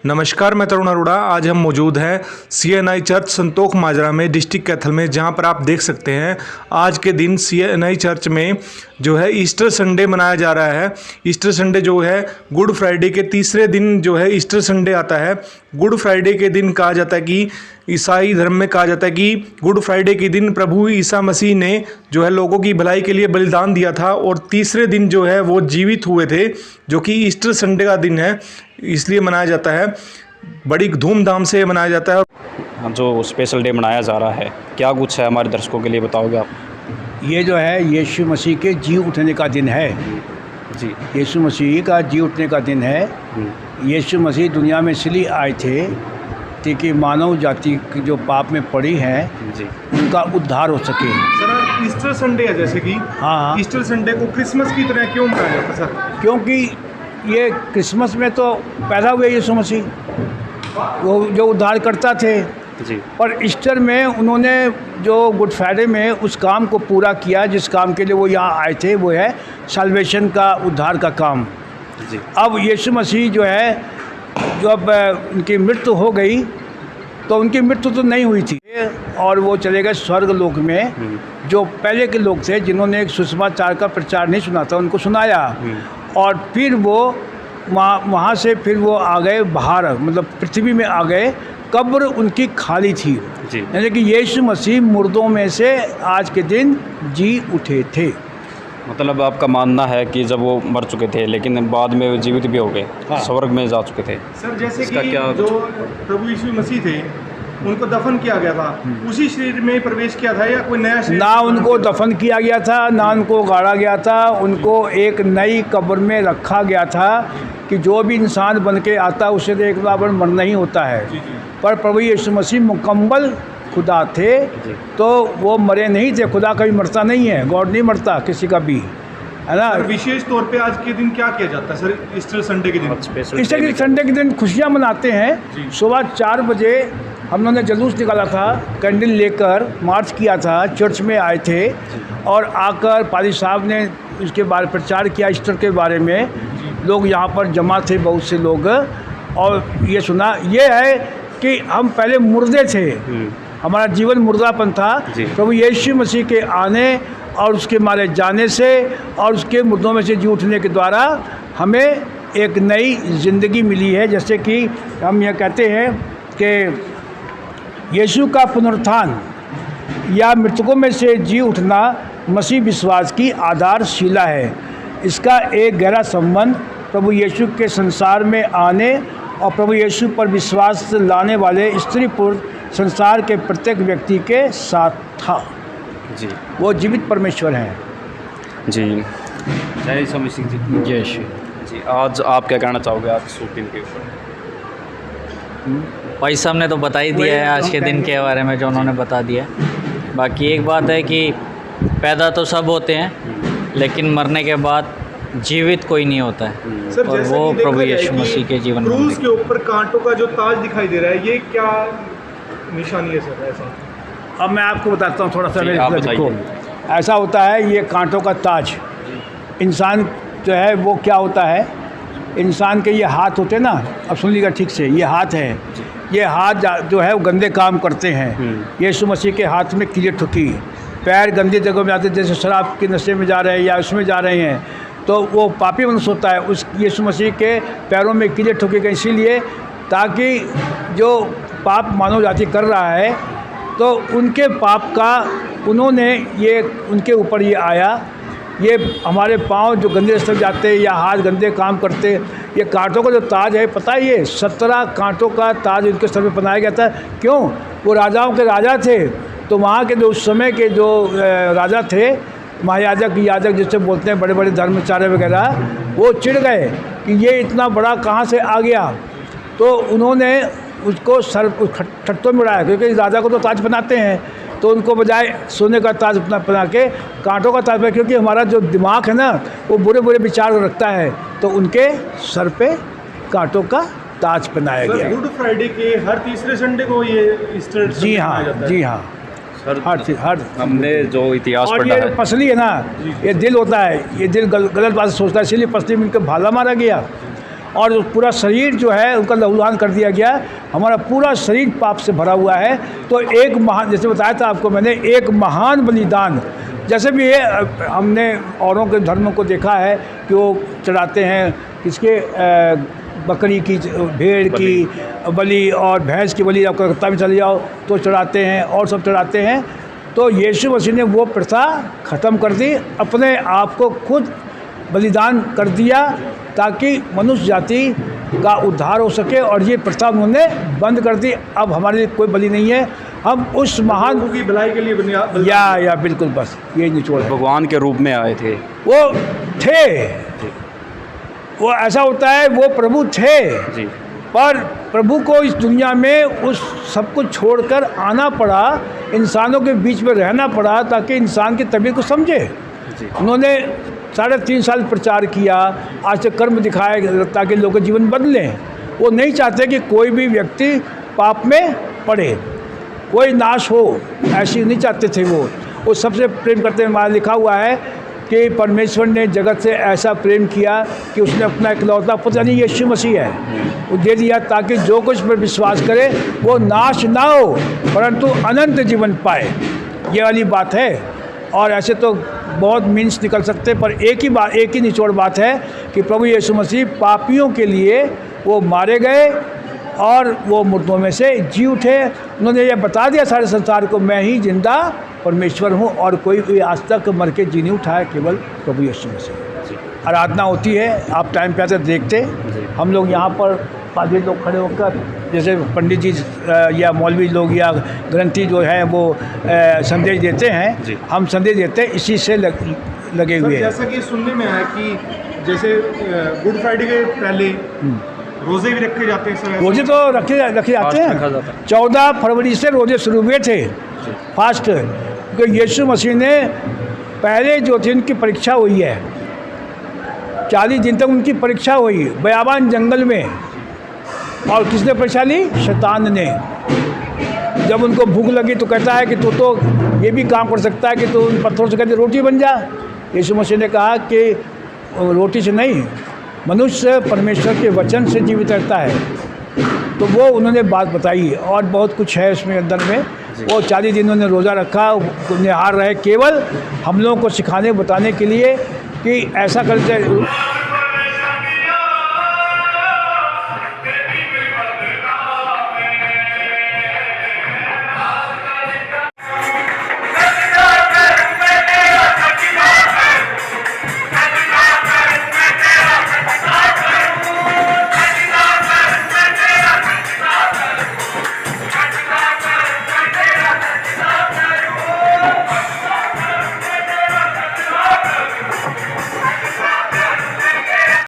नमस्कार, मैं तरुण अरोड़ा। आज हम मौजूद हैं CNI चर्च संतोख माजरा में, डिस्ट्रिक्ट कैथल में, जहां पर आप देख सकते हैं आज के दिन CNI चर्च में जो है ईस्टर संडे मनाया जा रहा है। ईस्टर संडे जो है गुड फ्राइडे के तीसरे दिन जो है ईस्टर संडे आता है। गुड फ्राइडे के दिन कहा जाता है कि ईसाई धर्म में कहा जाता है कि गुड फ्राइडे के दिन प्रभु ईसा मसीह ने जो है लोगों की भलाई के लिए बलिदान दिया था और तीसरे दिन जो है वो जीवित हुए थे, जो कि ईस्टर संडे का दिन है, इसलिए मनाया जाता है। बड़ी धूमधाम से मनाया जाता है। जो स्पेशल डे मनाया जा रहा है, क्या कुछ है हमारे दर्शकों के लिए बताओगे आप? ये जो है यीशु मसीह के जी उठने का दिन है जी। यीशु मसीह का जी उठने का दिन है। यीशु मसीह दुनिया में इसलिए आए थे ताकि मानव जाति की जो पाप में पड़ी है जी, उनका उद्धार हो सके। सर, ईस्टर संडे है, जैसे कि हाँ, ईस्टर संडे को क्रिसमस की तरह क्यों मनाया जाता है सर? क्योंकि ये क्रिसमस में तो पैदा हुए यीशु मसीह, वो जो उद्धार करता थे, जी। पर ईस्टर में उन्होंने जो गुड फ्राइडे में उस काम को पूरा किया जिस काम के लिए वो यहाँ आए थे, वो है साल्वेशन का, उद्धार का काम। जी। अब यीशु मसीह जो है, जो अब उनकी मृत्यु हो गई, तो उनकी मृत्यु तो नहीं हुई थी और वो चले गए स्वर्ग लोक में। जो पहले के लोग थे जिन्होंने एक सुसमाचार का प्रचार नहीं सुना था, उनको सुनाया, और फिर वो वहाँ से फिर वो आ गए बाहर, मतलब पृथ्वी में आ गए। कब्र उनकी खाली थी, यानी कि यीशु मसीह मुर्दों में से आज के दिन जी उठे थे। मतलब आपका मानना है कि जब वो मर चुके थे लेकिन बाद में वो जीवित भी हो गए, हाँ, स्वर्ग में जा चुके थे। सर, जैसे इसका कि क्या जो प्रभु यीशु मसीह थे उनको दफन किया गया था, उसी शरीर में प्रवेश किया था या कोई नया शरीर? ना उनको दफन किया गया था, ना उनको गाड़ा गया था, उनको एक नई कब्र में रखा गया था कि जो भी इंसान बन के आता है उसे तो एक बार मरना ही होता है। पर प्रभु यीशु मसीह मुकम्मल खुदा थे, तो वो मरे नहीं थे। खुदा कभी मरता नहीं है, गॉड नहीं मरता किसी का भी, है ना। विशेष तौर पे आज के दिन क्या किया जाता है सर, ईस्टर संडे के दिन? ईस्टर संडे के दिन खुशियाँ मनाते हैं। सुबह 4 बजे हम लोगों ने जुलूस निकाला था, कैंडल लेकर मार्च किया था, चर्च में आए थे और आकर पादी साहब ने उसके बारे प्रचार किया, ईस्टर के बारे में। लोग यहाँ पर जमा थे, बहुत से लोग, और ये सुना, ये है कि हम पहले मुर्दे थे, हमारा जीवन मुर्दापन था। प्रभु यीशु मसीह के आने और उसके मारे जाने से और उसके मुर्दों में से जी उठने के द्वारा हमें एक नई ज़िंदगी मिली है। जैसे कि हम यह कहते हैं कि यीशु का पुनरुत्थान या मृतकों में से जी उठना मसीह विश्वास की आधारशिला है। इसका एक गहरा संबंध प्रभु यीशु के संसार में आने और प्रभु यीशु पर विश्वास लाने वाले स्त्री पुरुष संसार के प्रत्येक व्यक्ति के साथ था। जी, वो जीवित परमेश्वर हैं। जी, जय यीशु मसीह जी। जय यीशु जी, आज आप क्या कहना चाहोगे आज शुभ दिन के ऊपर? भाई साहब ने तो बता ही दिया है आज के दिन के बारे में, जो उन्होंने बता दिया। बाकी एक बात है कि पैदा तो सब होते हैं लेकिन मरने के बाद जीवित कोई नहीं होता है, सर, और वो प्रभु यीशु मसीह के जीवन में क्रूस के ऊपर कांटों का जो ताज दिखाई दे रहा है, ये क्या निशानी है सर? ऐसा अब मैं आपको बताता हूँ थोड़ा सा। जी, आप बताइए। ऐसा होता है, ये कांटों का ताज, इंसान जो है वो क्या होता है, इंसान के ये हाथ होते हैं ना, अब सुन लीजिएगा ठीक से, ये हाथ है, ये हाथ जो है वो गंदे काम करते हैं। यीशु मसीह के हाथ में कीले ठुकी, पैर गंदी जगह में आते, जैसे शराब के नशे में जा रहे हैं या उसमें जा रहे हैं, तो वो पापी मनुष्य होता है। उस यीशु मसीह के पैरों में कीले ठुके गए इसीलिए ताकि जो पाप मानव जाति कर रहा है, तो उनके पाप का उन्होंने ये उनके ऊपर ये आया। ये हमारे पाँव जो गंदे रास्ते जाते हैं या हाथ गंदे काम करते, ये कांटों का जो ताज है, पता है, ये 17 कांटों का ताज उनके सर पे बनाया गया था। क्यों? वो राजाओं के राजा थे, तो वहाँ के जो उस समय के जो राजा थे, महायाजक याजक जिससे बोलते हैं, बड़े बड़े धर्माचार्य वगैरह, वो चिढ़ गए कि ये इतना बड़ा कहाँ से आ गया। तो उन्होंने उसको सर ठट्टों में उड़ाया, क्योंकि राजा को तो ताज बनाते हैं, तो उनको बजाय सोने का ताज अपना बना के कांटों का ताज बना, क्योंकि हमारा जो दिमाग है ना वो बुरे बुरे विचार रखता है, तो उनके सर पे कांटों का ताज पहनाया गया। गुड फ्राइडे के हर तीसरे संडे को ये ईस्टर जी हाँ, जी हाँ, सर, हर हमने जो इतिहास और पढ़ा ये है, पसली है ना, ये दिल होता है, ये दिल गलत बात सोचता है, इसीलिए पसली में इनका भाला मारा गया। और पूरा शरीर जो है उनका लहूलुहान कर दिया गया। हमारा पूरा शरीर पाप से भरा हुआ है। तो एक महान, जैसे बताया था आपको मैंने, एक महान बलिदान, जैसे भी है हमने औरों के धर्मों को देखा है कि वो चढ़ाते हैं किसके, बकरी की, भेड़ की बलि और भैंस की बलि, आप कलकत्ता में चले जाओ तो चढ़ाते हैं और सब चढ़ाते हैं। तो यीशु मसीह ने वो प्रथा ख़त्म कर दी, अपने आप को खुद बलिदान कर दिया ताकि मनुष्य जाति का उद्धार हो सके, और ये प्रथा उन्होंने बंद कर दी। अब हमारे लिए कोई बलि नहीं है, हम उस महान लोगों की भलाई के लिए बलिदान। या बिल्कुल, बस ये निचोड़ है। भगवान के रूप में आए थे वो थे, वो ऐसा होता है, वो प्रभु थे जी। पर प्रभु को इस दुनिया में उस सब कुछ छोड़कर आना पड़ा, इंसानों के बीच में रहना पड़ा ताकि इंसान की तबीयत को समझे। उन्होंने 3.5 साल प्रचार किया, आज से कर्म दिखाए ताकि लोगों के जीवन बदलें। वो नहीं चाहते कि कोई भी व्यक्ति पाप में पड़े, कोई नाश हो, ऐसी नहीं चाहते थे। वो सबसे प्रेम करते हैं। हमारा लिखा हुआ है कि परमेश्वर ने जगत से ऐसा प्रेम किया कि उसने अपना इकलौता पुत्र यानी यीशु मसीह है वो दे दिया ताकि जो कुछ पर विश्वास करे वो नाश ना हो परंतु अनंत जीवन पाए। ये वाली बात है। और ऐसे तो बहुत मीन्स निकल सकते, पर एक ही निचोड़ बात है कि प्रभु यीशु मसीह पापियों के लिए वो मारे गए और वो मुर्दों में से जी उठे। उन्होंने ये बता दिया सारे संसार को, मैं ही जिंदा परमेश्वर हूँ और कोई भी आज तक मर के जी नहीं उठाया, केवल प्रभु यीशु मसीह। आराधना होती है, आप टाइम पे आते देखते। हम लोग यहाँ पर पादरी लोग खड़े होकर, जैसे पंडित जी या मौलवी लोग या ग्रंथी जो है वो संदेश देते हैं, हम संदेश देते हैं इसी से लगे हुए हैं। जैसा कि सुनने में आया कि जैसे गुड फ्राइडे के पहले रोज़े भी रखे जाते हैं सर? रोज़े तो रखे जाते हैं। 14 फरवरी से रोज़े शुरू हुए थे फास्ट, क्योंकि यीशु मसीह ने पहले जो थी उनकी परीक्षा हुई है, 40 दिन तक उनकी परीक्षा हुई बयाबान जंगल में। और किसने परीक्षा ली? शैतान ने। जब उनको भूख लगी तो कहता है कि तू तो ये भी काम कर सकता है कि तू उन पत्थरों से कहते रोटी बन जा। यीशु मसीह ने कहा कि रोटी से नहीं, मनुष्य परमेश्वर के वचन से जीवित रहता है। तो वो उन्होंने बात बताई और बहुत कुछ है इसमें अंदर में। वो 40 दिन उन्होंने रोज़ा रखा, निहार रहे, केवल हम लोगों को सिखाने बताने के लिए कि ऐसा करते